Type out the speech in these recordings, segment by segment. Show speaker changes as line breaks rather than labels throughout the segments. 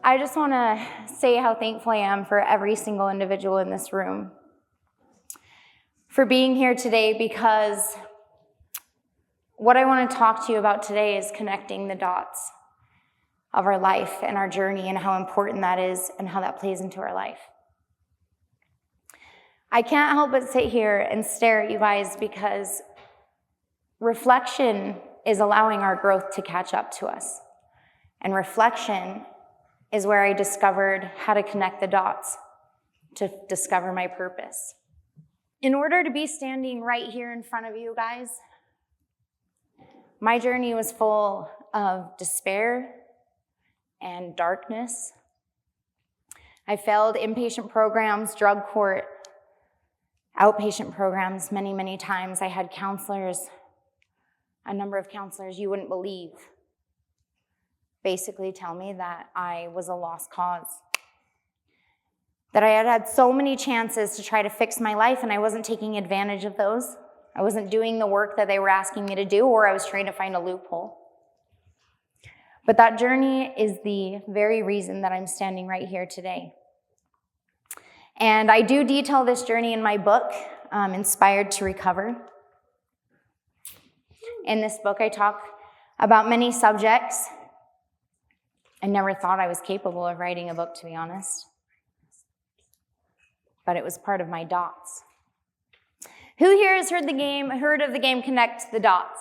I just want to say how thankful I am for every single individual in this room for being here today, because what I want to talk to you about today is connecting the dots of our life and our journey and how important that is and how that plays into our life. I can't help but sit here and stare at you guys, because reflection is allowing our growth to catch up to us. And reflection is where I discovered how to connect the dots to discover my purpose. In order to be standing right here in front of you guys, my journey was full of despair and darkness. I failed inpatient programs, drug court, outpatient programs many, many times. I had counselors, a number of counselors you wouldn't believe, basically tell me that I was a lost cause, that I had had so many chances to try to fix my life and I wasn't taking advantage of those. I wasn't doing the work that they were asking me to do, or I was trying to find a loophole. But that journey is the very reason that I'm standing right here today. And I do detail this journey in my book, Inspired to Recover. In this book, I talk about many subjects. I never thought I was capable of writing a book, to be honest. But it was part of my dots. Who here has heard of the game Connect the Dots?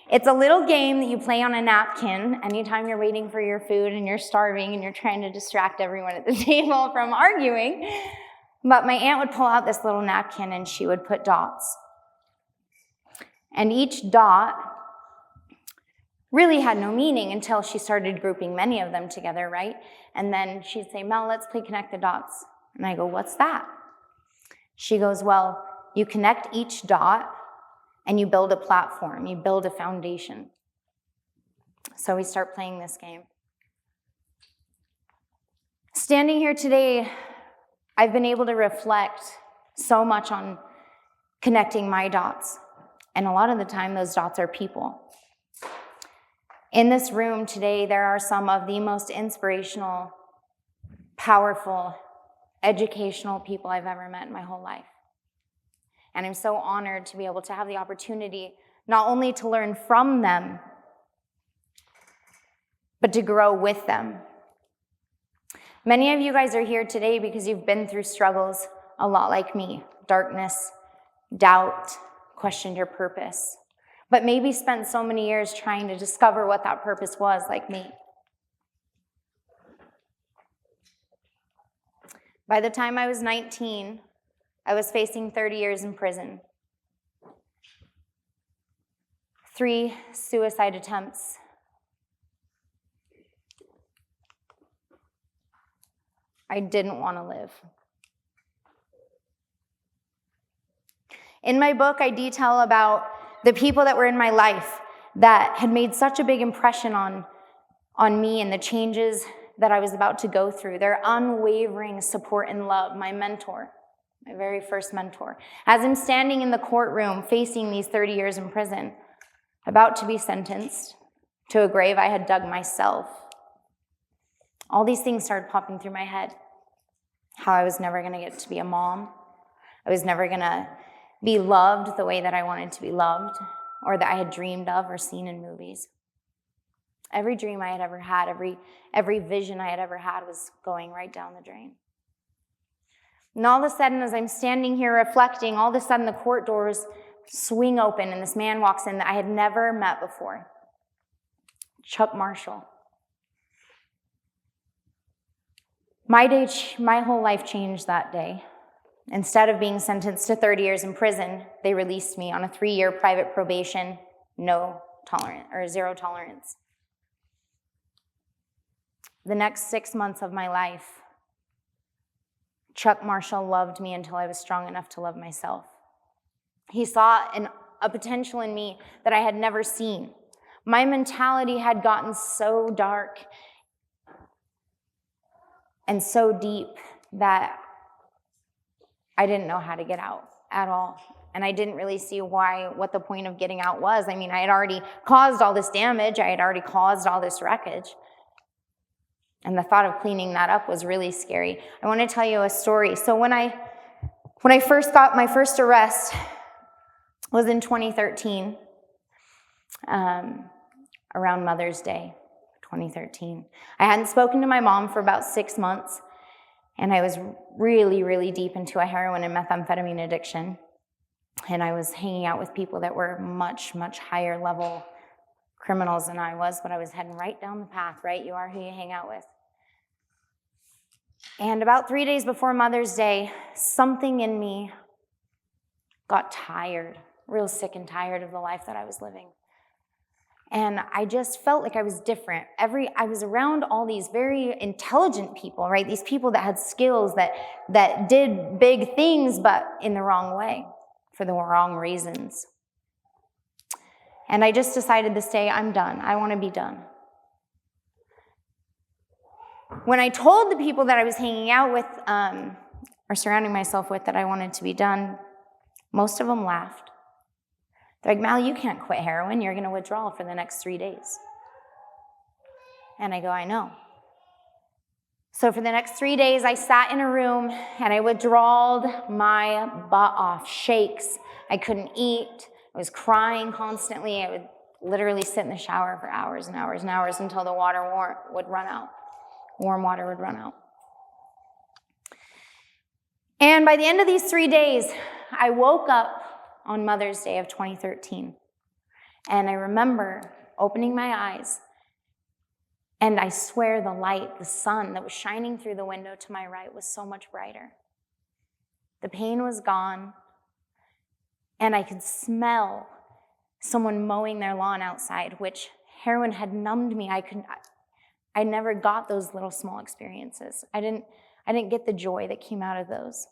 It's a little game that you play on a napkin anytime you're waiting for your food and you're starving and you're trying to distract everyone at the table from arguing. But my aunt would pull out this little napkin and she would put dots. And each dot really had no meaning until she started grouping many of them together, right? And then she'd say, Mel, let's play Connect the Dots. And I go, what's that? She goes, well, you connect each dot and you build a platform, you build a foundation. So we start playing this game. Standing here today, I've been able to reflect so much on connecting my dots. And a lot of the time, those dots are people. In this room today, there are some of the most inspirational, powerful, educational people I've ever met in my whole life. And I'm so honored to be able to have the opportunity not only to learn from them, but to grow with them. Many of you guys are here today because you've been through struggles a lot like me. Darkness, doubt, questioned your purpose. But maybe spent so many years trying to discover what that purpose was, like me. By the time I was 19, I was facing 30 years in prison. 3 suicide attempts. I didn't want to live. In my book, I detail about the people that were in my life that had made such a big impression on me and the changes that I was about to go through. Their unwavering support and love, my mentor. My very first mentor. As I'm standing in the courtroom facing these 30 years in prison, about to be sentenced to a grave I had dug myself, all these things started popping through my head. How I was never going to get to be a mom. I was never going to be loved the way that I wanted to be loved, or that I had dreamed of or seen in movies. Every dream I had ever had, every vision I had ever had was going right down the drain. And all of a sudden, as I'm standing here reflecting, all of a sudden the court doors swing open and this man walks in that I had never met before. Chuck Marshall. My whole life changed that day. Instead of being sentenced to 30 years in prison, they released me on a 3-year private probation, zero tolerance. The next 6 months of my life, Chuck Marshall loved me until I was strong enough to love myself. He saw a potential in me that I had never seen. My mentality had gotten so dark and so deep that I didn't know how to get out at all. And I didn't really see what the point of getting out was. I mean, I had already caused all this damage. I had already caused all this wreckage. And the thought of cleaning that up was really scary. I want to tell you a story. So when I first got my first arrest was in 2013, around Mother's Day, 2013. I hadn't spoken to my mom for about 6 months, and I was really, really deep into a heroin and methamphetamine addiction. And I was hanging out with people that were much, much higher level criminals than I was, but I was heading right down the path, right? You are who you hang out with. And about 3 days before Mother's Day, something in me got tired, real sick and tired of the life that I was living. And I just felt like I was different. I was around all these very intelligent people, right? These people that had skills, that did big things, but in the wrong way, for the wrong reasons. And I just decided this day, I'm done. I want to be done. When I told the people that I was hanging out with, or surrounding myself with, that I wanted to be done, most of them laughed. They're like, Mal, you can't quit heroin. You're going to withdraw for the next 3 days. And I go, I know. So for the next 3 days, I sat in a room and I withdrawed my butt off, shakes. I couldn't eat. I was crying constantly. I would literally sit in the shower for hours and hours and hours until the water would run out. Warm water would run out. And by the end of these 3 days, I woke up on Mother's Day of 2013. And I remember opening my eyes, and I swear the light, the sun that was shining through the window to my right was so much brighter. The pain was gone, and I could smell someone mowing their lawn outside, which heroin had numbed me. I never got those little small experiences. I didn't get the joy that came out of those.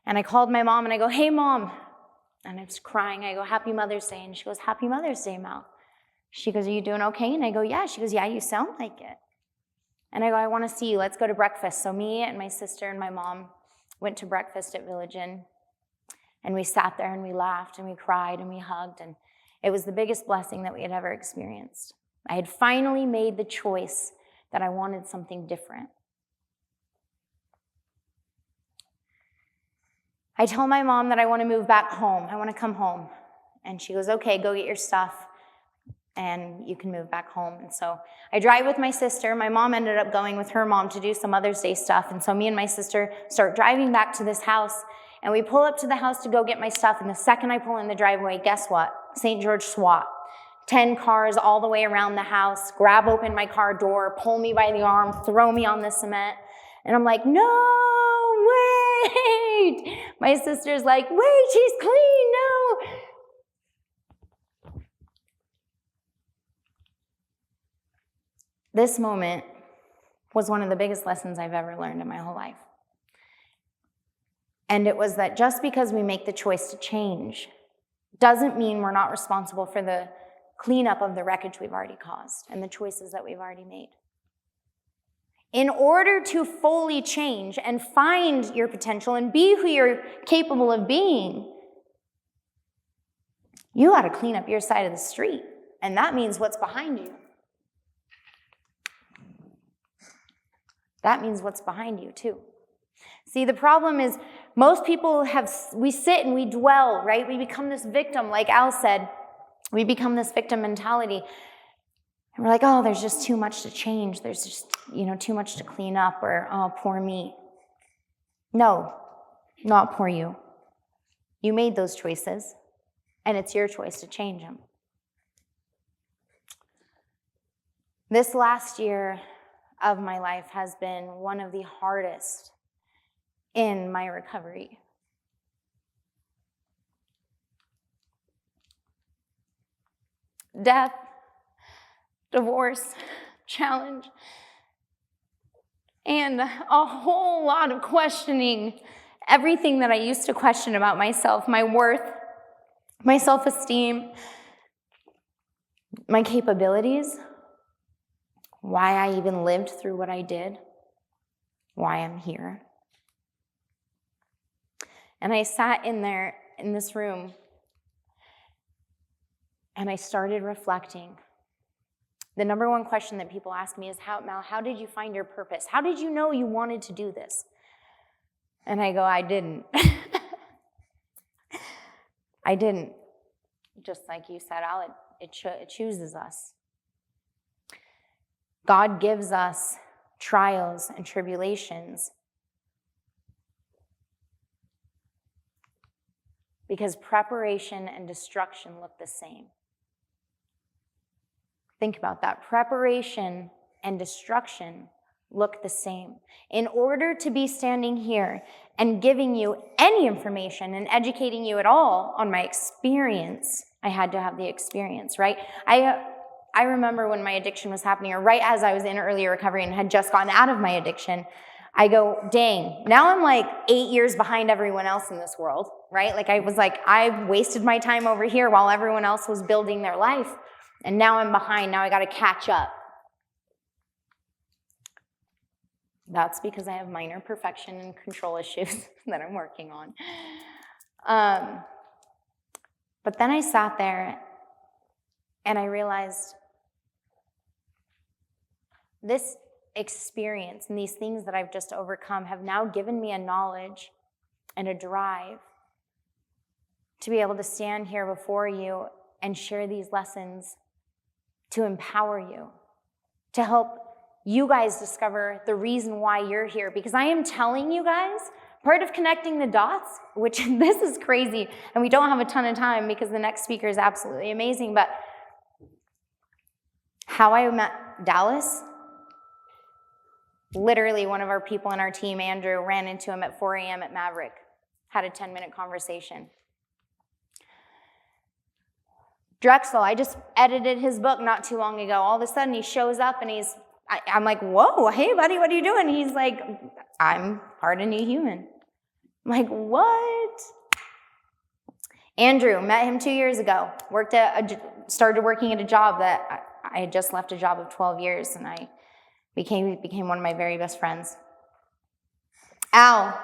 And I called my mom and I go, hey mom. And I was crying. I go, happy Mother's Day. And she goes, happy Mother's Day, Mal. She goes, are you doing okay? And I go, yeah. She goes, yeah, you sound like it. And I go, I want to see you. Let's go to breakfast. So me and my sister and my mom went to breakfast at Village Inn. And we sat there and we laughed and we cried and we hugged. And it was the biggest blessing that we had ever experienced. I had finally made the choice that I wanted something different. I tell my mom that I want to move back home. I want to come home. And she goes, okay, go get your stuff and you can move back home. And so I drive with my sister. My mom ended up going with her mom to do some Mother's Day stuff. And so me and my sister start driving back to this house. And we pull up to the house to go get my stuff. And the second I pull in the driveway, guess what? St. George SWAT. 10 cars all the way around the house, grab open my car door, pull me by the arm, throw me on the cement. And I'm like, no, wait. My sister's like, wait, she's clean, no. This moment was one of the biggest lessons I've ever learned in my whole life. And it was that just because we make the choice to change doesn't mean we're not responsible for the cleanup of the wreckage we've already caused and the choices that we've already made. In order to fully change and find your potential and be who you're capable of being, you got to clean up your side of the street. And that means what's behind you. That means what's behind you too. See, the problem is most people we sit and we dwell, right? We become this victim, like Al said. We become this victim mentality. And we're like, oh, there's just too much to change. There's just, too much to clean up, or, oh, poor me. No, not poor you. You made those choices, and it's your choice to change them. This last year of my life has been one of the hardest in my recovery. Death, divorce, challenge, and a whole lot of questioning everything that I used to question about myself, my worth, my self-esteem, my capabilities, why I even lived through what I did, why I'm here. And I sat in this room, and I started reflecting. the number one question that people ask me is, Mal, how did you find your purpose? How did you know you wanted to do this? And I go, I didn't. I didn't. Just like you said, Al, it chooses us. God gives us trials and tribulations because preparation and destruction look the same. Think about that. Preparation and destruction look the same. In order to be standing here and giving you any information and educating you at all on my experience, I had to have the experience, right? I remember when my addiction was happening, or right as I was in early recovery and had just gotten out of my addiction, I go, dang, now I'm like 8 years behind everyone else in this world, right? Like I wasted my time over here while everyone else was building their life. And now I'm behind. Now I got to catch up. That's because I have minor perfection and control issues that I'm working on. But then I sat there and I realized this experience and these things that I've just overcome have now given me a knowledge and a drive to be able to stand here before you and share these lessons to empower you, to help you guys discover the reason why you're here. Because I am telling you guys, part of connecting the dots, which this is crazy, and we don't have a ton of time because the next speaker is absolutely amazing, but how I met Dallas, literally one of our people in our team, Andrew, ran into him at 4 a.m. at Maverick, had a 10-minute conversation. Drexel, I just edited his book not too long ago. All of a sudden he shows up and I'm like, whoa, hey buddy, what are you doing? He's like, I'm part of New Human. I'm like, what? Andrew, met him 2 years ago. Started working at a job that I had just left a job of 12 years, and I became one of my very best friends. Al,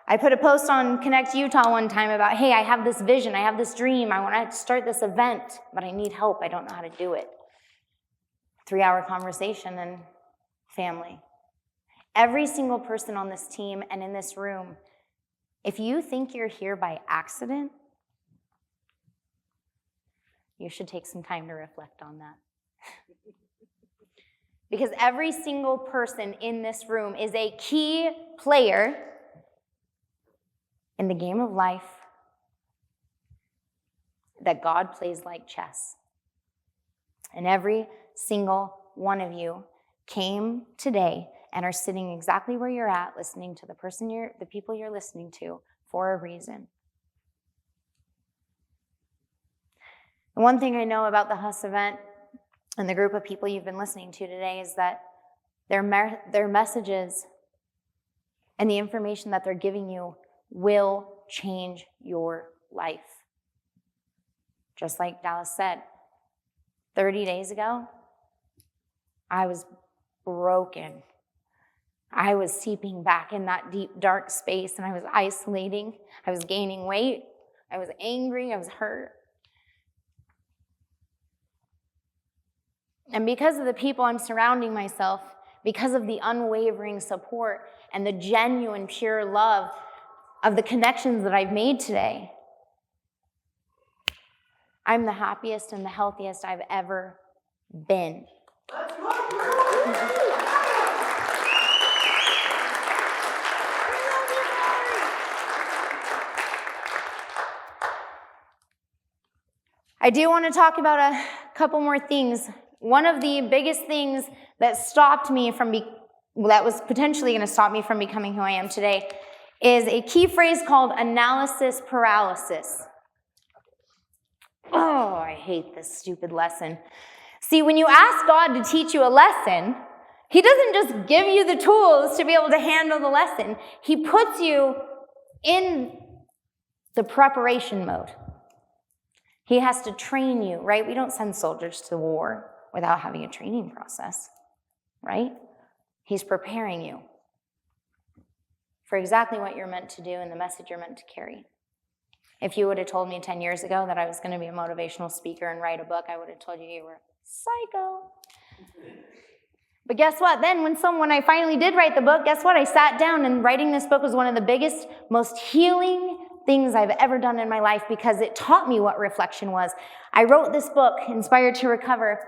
I put a post on Connect Utah one time about, hey, I have this vision, I have this dream, I want to start this event, but I need help, I don't know how to do it. 3-hour conversation and family. Every single person on this team and in this room, if you think you're here by accident, you should take some time to reflect on that. Because every single person in this room is a key player in the game of life that God plays like chess. And every single one of you came today and are sitting exactly where you're at, listening to the people you're listening to for a reason. And one thing I know about the HUS event and the group of people you've been listening to today is that their messages and the information that they're giving you will change your life. Just like Dallas said, 30 days ago, I was broken. I was seeping back in that deep, dark space, and I was isolating. I was gaining weight. I was angry. I was hurt. And because of the people I'm surrounding myself, because of the unwavering support and the genuine, pure love of the connections that I've made today, I'm the happiest and the healthiest I've ever been. I do want to talk about a couple more things. One of the biggest things that stopped me that was potentially going to stop me from becoming who I am today is a key phrase called analysis paralysis. Oh, I hate this stupid lesson. See, when you ask God to teach you a lesson, He doesn't just give you the tools to be able to handle the lesson. He puts you in the preparation mode. He has to train you, right? We don't send soldiers to war without having a training process, right? He's preparing you for exactly what you're meant to do and the message you're meant to carry. If you would have told me 10 years ago that I was going to be a motivational speaker and write a book, I would have told you were psycho. But guess what? Then when I finally did write the book, guess what? I sat down, and writing this book was one of the biggest, most healing things I've ever done in my life, because it taught me what reflection was. I wrote this book, Inspired to Recover,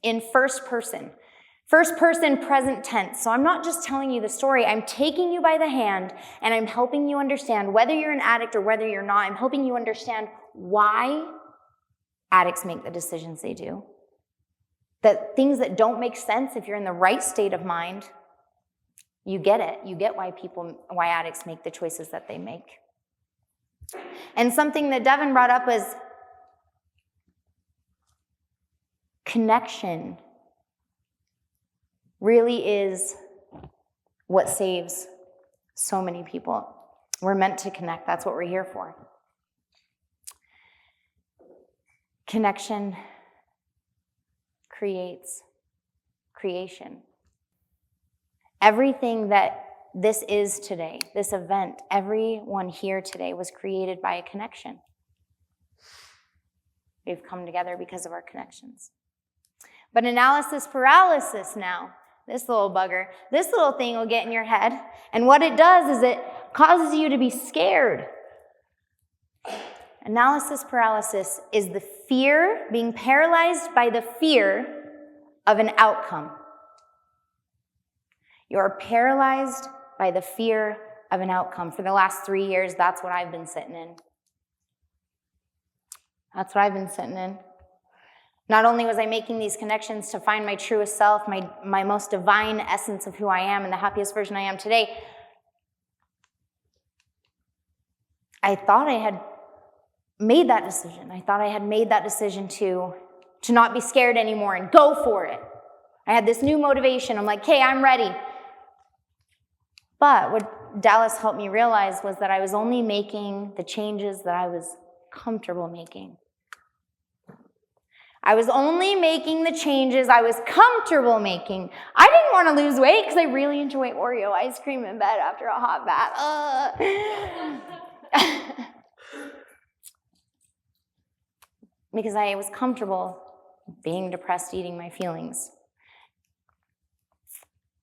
in first person present tense. So I'm not just telling you the story, I'm taking you by the hand and I'm helping you understand, whether you're an addict or whether you're not, I'm helping you understand why addicts make the decisions they do. That things that don't make sense, if you're in the right state of mind, you get it. You get why addicts make the choices that they make. And something that Devin brought up was connection really is what saves so many people. We're meant to connect. That's what we're here for. Connection creates creation. Everything that this is today, this event, everyone here today was created by a connection. We've come together because of our connections. But analysis paralysis now, this little bugger, this little thing will get in your head, and what it does is it causes you to be scared. Analysis paralysis is the fear, being paralyzed by the fear of an outcome. You're paralyzed by the fear of an outcome. For the last 3 years, that's what I've been sitting in. That's what I've been sitting in. Not only was I making these connections to find my truest self, my most divine essence of who I am and the happiest version I am today, I thought I had made that decision. I thought I had made that decision to not be scared anymore and go for it. I had this new motivation. I'm like, hey, I'm ready. But what Dallas helped me realize was that I was only making the changes that I was comfortable making. I was only making the changes I was comfortable making. I didn't want to lose weight because I really enjoy Oreo ice cream in bed after a hot bath. Because I was comfortable being depressed, eating my feelings.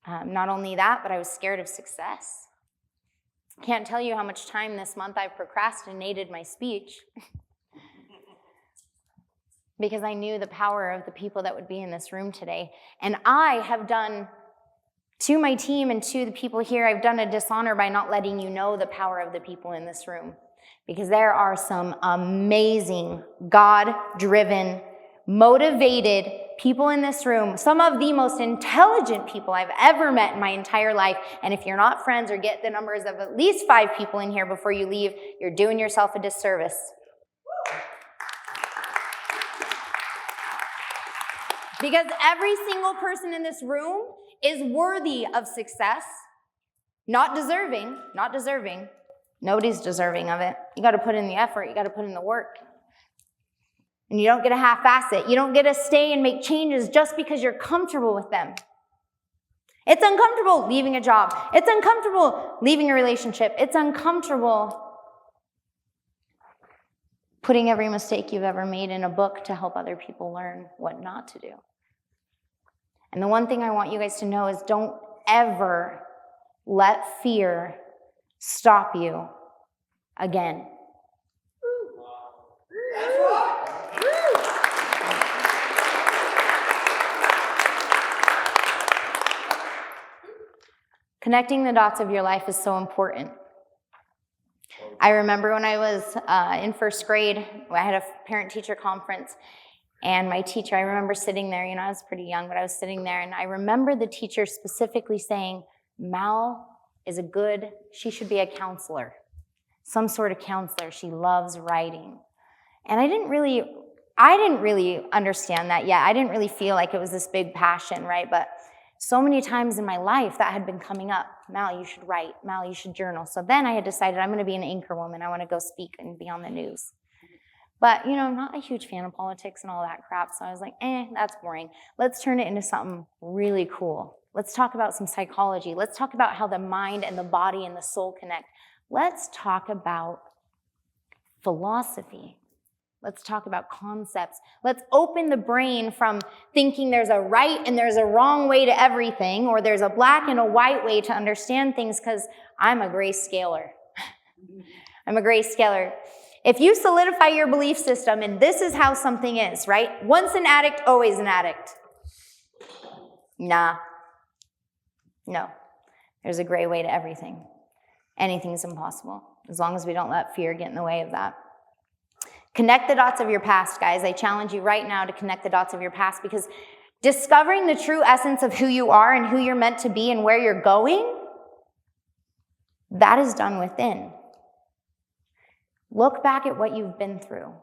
Not only that, but I was scared of success. Can't tell you how much time this month I've procrastinated my speech because I knew the power of the people that would be in this room today. And I have done, to my team and to the people here, I've done a dishonor by not letting you know the power of the people in this room. Because there are some amazing, God-driven, motivated people in this room, some of the most intelligent people I've ever met in my entire life. And if you're not friends or get the numbers of at least 5 people in here before you leave, you're doing yourself a disservice. Because every single person in this room is worthy of success, not deserving. Nobody's deserving of it. You got to put in the effort. You got to put in the work. And you don't get to half-ass it. You don't get to stay and make changes just because you're comfortable with them. It's uncomfortable leaving a job. It's uncomfortable leaving a relationship. It's uncomfortable putting every mistake you've ever made in a book to help other people learn what not to do. And the one thing I want you guys to know is don't ever let fear stop you again. Connecting the dots of your life is so important. I remember when I was in first grade, I had a parent-teacher conference, and my teacher, I remember sitting there, I was pretty young, but I was sitting there, and I remember the teacher specifically saying, Mal she should be a counselor, some sort of counselor. She loves writing. And I didn't really understand that yet. I didn't really feel like it was this big passion, right? But so many times in my life that had been coming up. Mal, you should write. Mal, you should journal. So then I had decided I'm going to be an anchor woman. I want to go speak and be on the news. But, I'm not a huge fan of politics and all that crap. So I was like, that's boring. Let's turn it into something really cool. Let's talk about some psychology. Let's talk about how the mind and the body and the soul connect. Let's talk about philosophy. Let's talk about concepts. Let's open the brain from thinking there's a right and there's a wrong way to everything, or there's a black and a white way to understand things, because I'm a grayscaler. I'm a grayscaler. If you solidify your belief system, and this is how something is, right? Once an addict, always an addict. Nah. No. There's a gray way to everything. Anything's impossible, as long as we don't let fear get in the way of that. Connect the dots of your past, guys. I challenge you right now to connect the dots of your past, because discovering the true essence of who you are and who you're meant to be and where you're going, that is done within. Look back at what you've been through,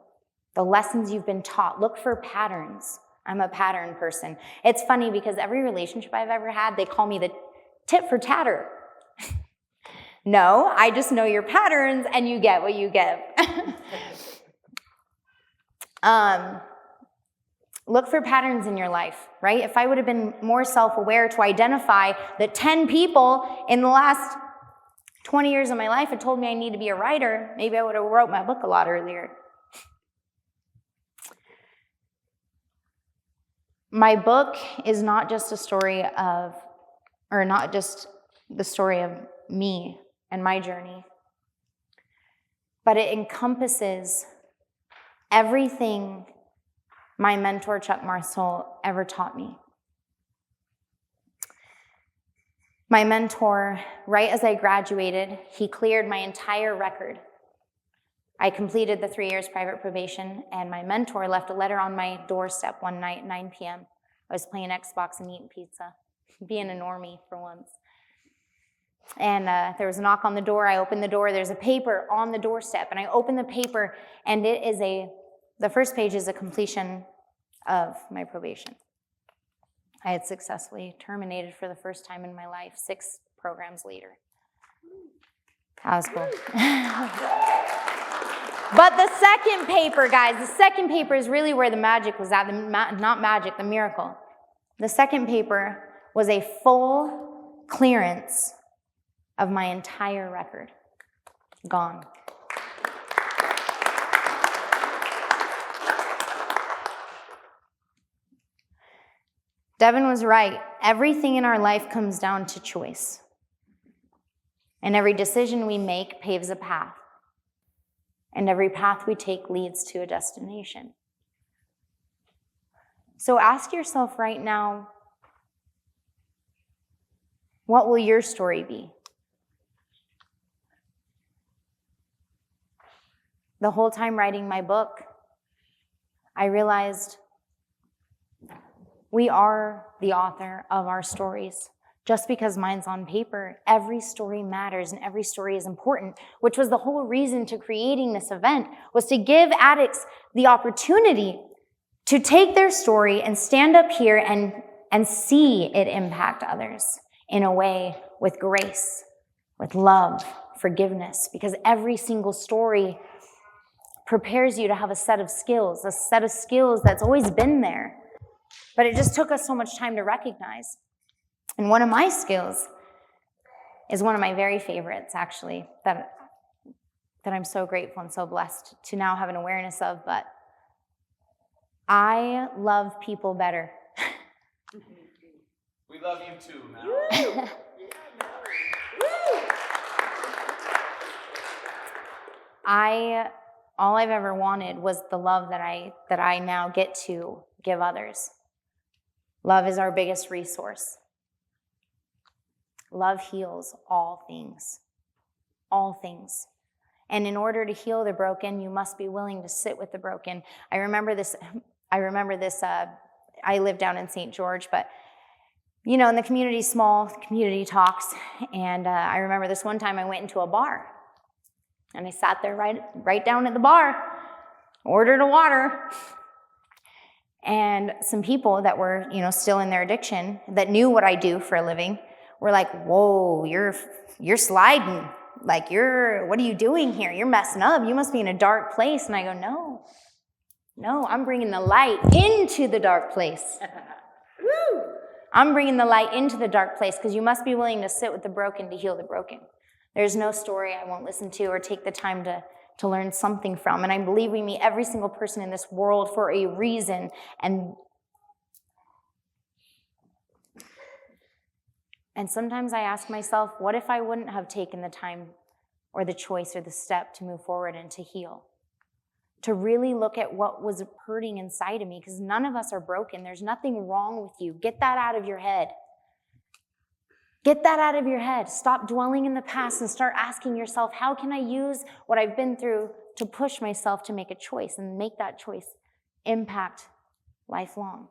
the lessons you've been taught. Look for patterns. I'm a pattern person. It's funny because every relationship I've ever had, they call me the tit for tatter. No, I just know your patterns and you get what you give. Look for patterns in your life, right? If I would have been more self-aware to identify that 10 people in the last 20 years of my life had told me I need to be a writer, maybe I would have wrote my book a lot earlier. My book is not just a story of, or not just the story of me and my journey, but it encompasses everything my mentor, Chuck Marceau, ever taught me. My mentor, right as I graduated, he cleared my entire record. I completed the 3 years private probation, and my mentor left a letter on my doorstep one night at 9 p.m. I was playing Xbox and eating pizza, being a normie for once. And there was a knock on the door. I opened the door. There's a paper on the doorstep, and I opened the paper, and it is the first page is a completion of my probation. I had successfully terminated for the first time in my life, 6 programs later. That was cool. But the second paper, guys, the second paper is really where the magic was at. Not magic, the miracle. The second paper was a full clearance of my entire record. Gone. Devin was right. Everything in our life comes down to choice. And every decision we make paves a path. And every path we take leads to a destination. So ask yourself right now, what will your story be? The whole time writing my book, I realized we are the author of our stories. Just because mine's on paper, every story matters and every story is important, which was the whole reason to creating this event, was to give addicts the opportunity to take their story and stand up here and see it impact others in a way with grace, with love, forgiveness, because every single story prepares you to have a set of skills that's always been there. But it just took us so much time to recognize. And one of my skills is one of my very favorites, actually, that I'm so grateful and so blessed to now have an awareness of, but I love people better.
We love you too, Mal.
All I've ever wanted was the love that I now get to give others. Love is our biggest resource. Love heals all things. All things. And in order to heal the broken, you must be willing to sit with the broken. I remember this, I live down in St. George, but you know, in the community, small community talks, and I remember this one time I went into a bar, and I sat there right down at the bar, ordered a water, and some people that were, you know, still in their addiction, that knew what I do for a living, were like, whoa, you're sliding. Like, what are you doing here? You're messing up. You must be in a dark place. And I go, no, I'm bringing the light into the dark place. Woo! I'm bringing the light into the dark place, because you must be willing to sit with the broken to heal the broken. There's no story I won't listen to or take the time to learn something from. And I believe we meet every single person in this world for a reason. And sometimes I ask myself, what if I wouldn't have taken the time or the choice or the step to move forward and to heal? To really look at what was hurting inside of me, because none of us are broken. There's nothing wrong with you. Get that out of your head. Get that out of your head. Stop dwelling in the past and start asking yourself, how can I use what I've been through to push myself to make a choice and make that choice impact lifelong?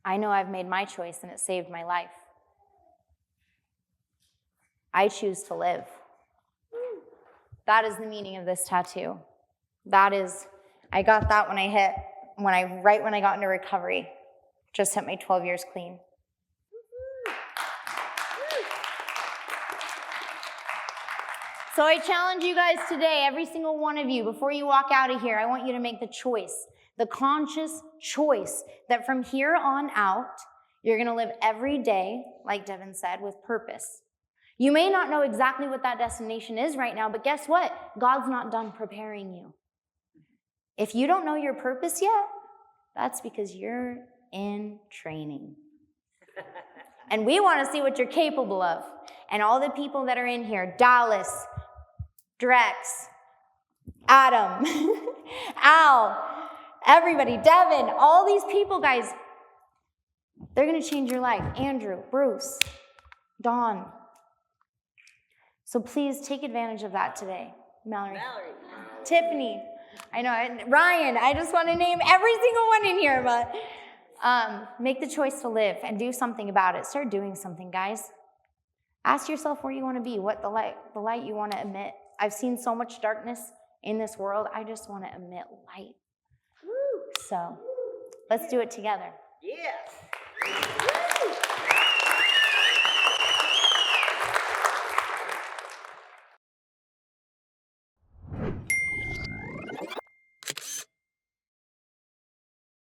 I know I've made my choice and it saved my life. I choose to live. That is the meaning of this tattoo. I got that right when I got into recovery. Just hit my 12 years clean. So I challenge you guys today, every single one of you, before you walk out of here, I want you to make the choice, the conscious choice that from here on out, you're going to live every day, like Devin said, with purpose. You may not know exactly what that destination is right now, but guess what? God's not done preparing you. If you don't know your purpose yet, that's because you're in training. And we want to see what you're capable of. And all the people that are in here, Dallas, Drex, Adam, Al, everybody, Devin, all these people, guys, they're going to change your life. Andrew, Bruce, Dawn. So please take advantage of that today. Mallory. Tiffany. I know. Ryan. I just want to name every single one in here, but make the choice to live and do something about it. Start doing something, guys. Ask yourself where you want to be, what the light you want to emit. I've seen so much darkness in this world. I just want to emit light. So let's do it together.
Yeah.